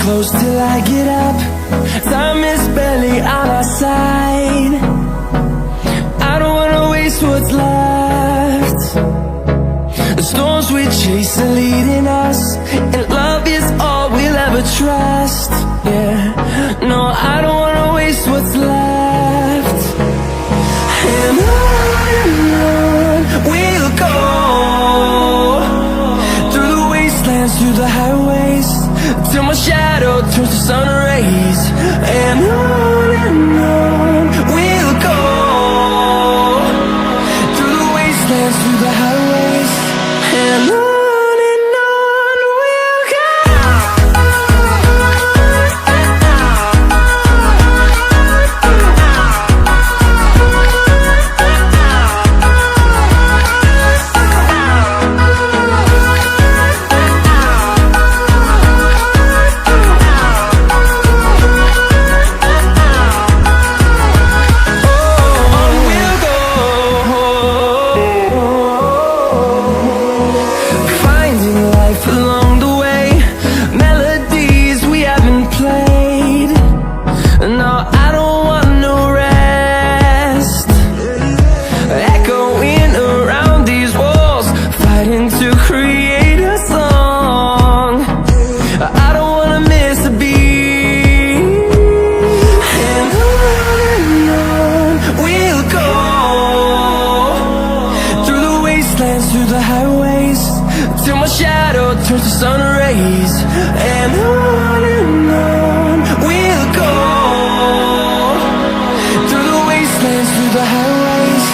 close till I get up. Time is barely on our side. I don't wanna waste what's left. The storms we chase are leading us, and love is all we'll ever trust. Yeah, no, I don't wanna waste what's left. And on we'll go, through the wastelands, through the highways, till my shadow turns to sun rays. And on we'll go, through the wastelands, through the highways, and on we'll go. Through the highways, till my shadow turns to sun rays. And on we'll go, through the wastelands, through the highways,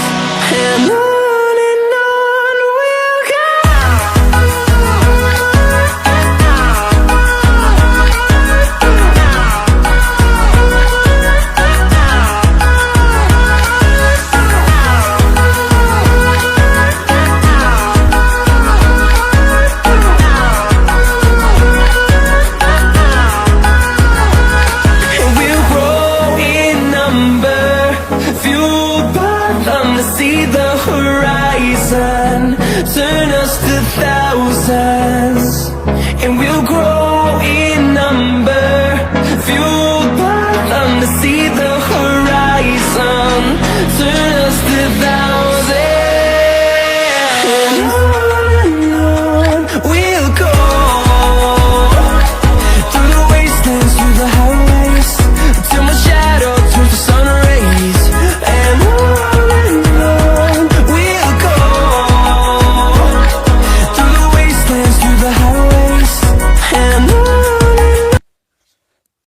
and on we'll go. See the horizon, turn us to thousands.